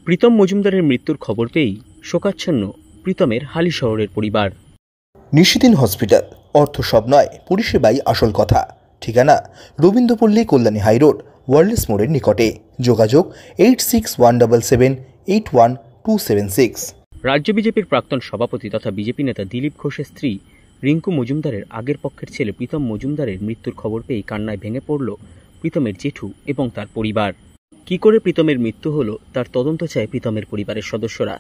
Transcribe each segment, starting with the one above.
প্রীতম মজুমদারের মৃত্যুর খবর পেয়েই শোকাচ্ছন্ন প্রীতমের হালি শহরের পরিবার। নিশিদিন হসপিটাল, অর্থ সব নয়, পরিষেবাই আসল কথা। ঠিকানা রবীন্দ্রপল্লী, কল্যাণী হাইরোড, ওয়ার্ল্ডস মোড়ের নিকটে। যোগাযোগ 8617781276। রাজ্য বিজেপির প্রাক্তন সভাপতি তথা বিজেপি নেতা দিলীপ ঘোষের স্ত্রী রিঙ্কু মজুমদারের আগের পক্ষের ছেলে প্রীতম মজুমদারের মৃত্যুর খবর পেয়েই কান্নায় ভেঙে পড়ল প্রীতমের জেঠু এবং তার পরিবার। কি করে প্রীতমের মৃত্যু হলো তার তদন্ত চায় প্রীতমের পরিবারের সদস্যরা।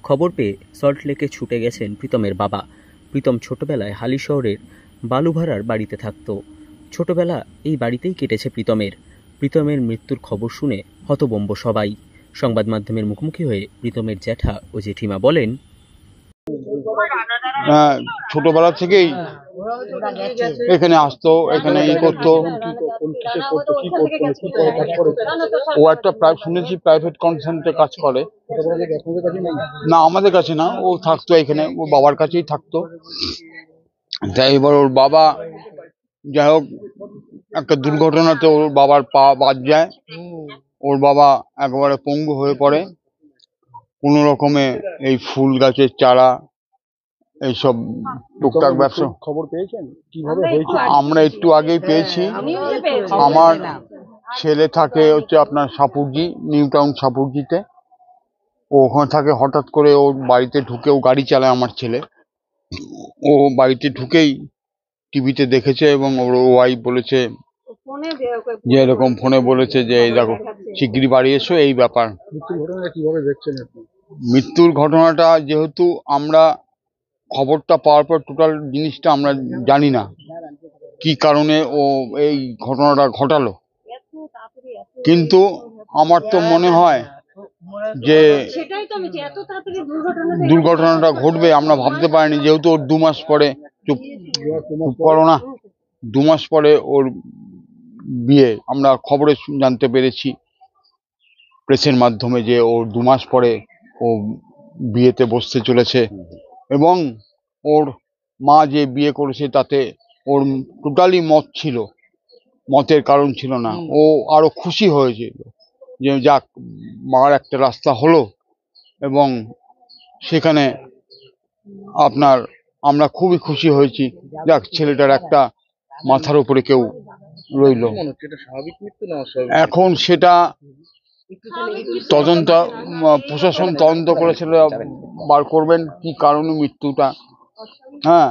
খবর পেয়ে সল্টলেকে ছুটে গেছেন প্রীতমের বাবা। প্রীতম ছোটবেলায় হালি শহরের বালুভাড়ার বাড়িতে থাকত। ছোটবেলা এই বাড়িতেই কেটেছে প্রীতমের মৃত্যুর খবর শুনে হতভম্ব সবাই। সংবাদ মাধ্যমের মুখোমুখি হয়ে প্রীতমের জ্যাঠা ও জেঠিমা বলেন, ছোটবেলা থেকেই এখানে আসতো, এখানে করতো। ও একটা শুনেছি প্রাইভেট কনসার্নে কাজ করে। না, আমাদের কাছে না, ও থাকতো এখানে, ও বাবার কাছেই থাকতো। তাই এবার ওর বাবা, যাই হোক, একটা দুর্ঘটনাতে ওর বাবার পা বাদ যায়। ওর বাবা একেবারে পঙ্গু হয়ে পড়ে। কোনো রকমে এই ফুল গাছের চারা, এইসব টুকটাক ব্যবসা। খবর পেয়েছেন কিভাবে হয়েছে? আমরা একটু আগেই পেয়েছি। আমার ছেলে থাকে হচ্ছে আপনার সাপুরজি, নিউ টাউন সাপুরজিতে। ও ওখানে থাকে। হঠাৎ করে ওর বাড়িতে ঢুকে, ও গাড়ি চালায় আমার ছেলে, ও বাড়িতে ঢুকেই টিভিতে দেখেছে এবং ওর ওয়াইফ বলেছে যে এরকম, ফোনে বলেছে যে এই দেখো শিগগিরই বাড়ি এসো, এই ব্যাপার। মৃত্যুর ঘটনা কিভাবে দেখছেন আপনি? মৃত্যুর ঘটনাটা যেহেতু আমরা খবরটা পাওয়ার পর টোটাল জিনিসটা আমরা জানি না কি কারণে ও এই ঘটনাটা ঘটালো, কিন্তু আমার তো মনে হয় যে দুর্ঘটনাটা ঘটবে আমরা ভাবতে পারিনি। যেহেতু ওর 2 মাস পরে, চুপ করো না, 2 মাস পরে ওর বিয়ে। আমরা খবরে জানতে পেরেছি প্রেসের মাধ্যমে যে ওর 2 মাস পরে ও বিয়েতে বসতে চলেছে। এবং ওর মা যে বিয়ে করেছে তাতে ওর টোটালি মত ছিল, মতের কারণ ছিল না। ও আরো খুশি হয়েছিল যে যাক, মার একটা রাস্তা হলো। এবং সেখানে আপনার আমরা খুবই খুশি হয়েছি, যাক ছেলেটার একটা মাথার উপরে কেউ রইল। এখন সেটা তদন্ত, প্রশাসন তদন্ত করেছিল, বার করবেন কি কারণে মৃত্যুটা। হ্যাঁ,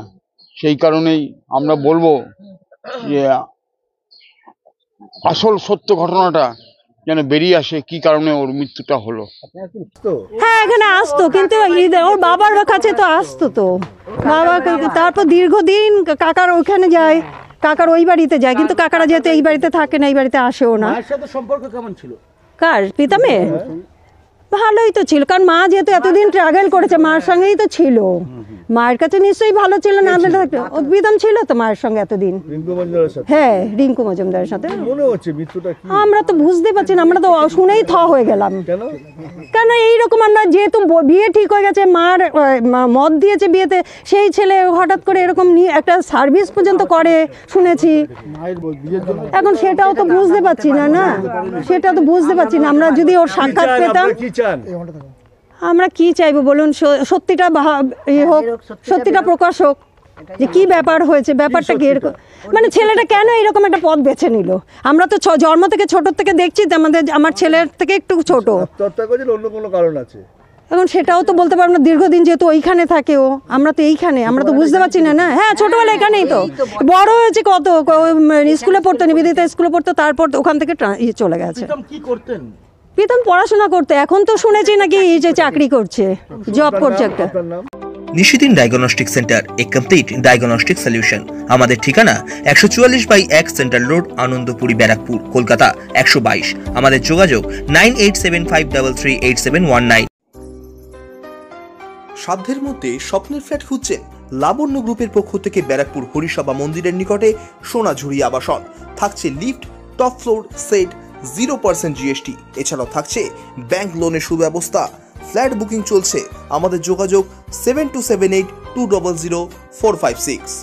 সেই কারণেই আমরা বলবো যে আসল সত্য ঘটনাটা যেন বেরিয়ে আসে, কি কারণে ওর মৃত্যুটা হলো। হ্যাঁ, এখানে আসতো, কিন্তু ওর বাবার কাছে তো আসতো, তো বাবা তারপর দীর্ঘদিন কাকার ওখানে যায়, কাকার ওই বাড়িতে যায়, কিন্তু কাকারা যেহেতু এই বাড়িতে থাকে না, এই বাড়িতে আসেও না। সম্পর্ক কেমন ছিল কার? প্রীতমের ভালোই তো ছিল, কারণ মা যেহেতু এতদিন ট্রাভেল করেছে, মার সঙ্গেই তো ছিল। মায়ের কাছে নিশ্চয়ই ভালো ছিল না, প্রীতম ছিল তো মায়ের সঙ্গে এতদিন। হ্যাঁ, রিঙ্কু মজুমদারের সাথে। আমরা তো বুঝতে পারছি না, আমরা তো শুনেই হয়ে গেলাম। কেন এইরকম? আমরা যেহেতু বিয়ে ঠিক হয়ে গেছে, মার মত দিয়েছে বিয়েতে, সেই ছেলে হঠাৎ করে এরকম নিয়ে একটা সার্ভিস পর্যন্ত করে শুনেছি। এখন সেটাও তো বুঝতে পারছি না, না সেটা তো বুঝতে পারছি না। আমরা যদি ওর সাক্ষাৎ পেতাম। আমরা কি চাইবো বলুন? সত্যিটা হোক, সত্যিটা প্রকাশ হোক, যে কি ব্যাপার হয়েছে, ব্যাপারটা কি এরকম, মানে ছেলেটা কেন এরকম একটা পথ বেছে নিল। আমরা তো জন্ম থেকে ছোট থেকে দেখছি যে আমার ছেলের থেকে একটু ছোট। অন্য কোনো কারণ আছে? এখন সেটাও তো বলতে পারবো না, দীর্ঘদিন যেহেতু ওইখানে থাকে ও, আমরা তো এইখানে, আমরা তো বুঝতে পারছি না। না, হ্যাঁ, ছোটবেলা এখানেই তো বড় হয়েছে, কত স্কুলে পড়তো, নিবেদিতা স্কুলে পড়তো, তারপর ওখান থেকে চলে গেছে। কি করতেন? প্রীতম পড়াশোনা করতে, এখন তো শুনেছি নাকি যে চাকরি করছে, জব করছে একটা। নিশিদিন ডায়াগনস্টিক সেন্টার, এ কমপ্লিট ডায়াগনস্টিক সলিউশন। আমাদের ঠিকানা 144/1 সেন্ট্রাল রোড, আনন্দপুরি, ব্যারাকপুর, কলকাতা 122। আমাদের যোগাযোগ 9875338719। সাধ্যের মধ্যে স্বপ্নের ফ্ল্যাট খুঁজছেন? লাবণ্য গ্রুপের পক্ষ থেকে ব্যারাকপুর হরিসভা মন্দিরের নিকটে সোনাঝুরি আবাসন। থাকছে lift, top floor, set, 0% GST। এছাড়াও থাকছে ব্যাংক লোনের সুব্যবস্থা। ফ্ল্যাট বুকিং চলছে। আমাদের যোগাযোগ 7278200456।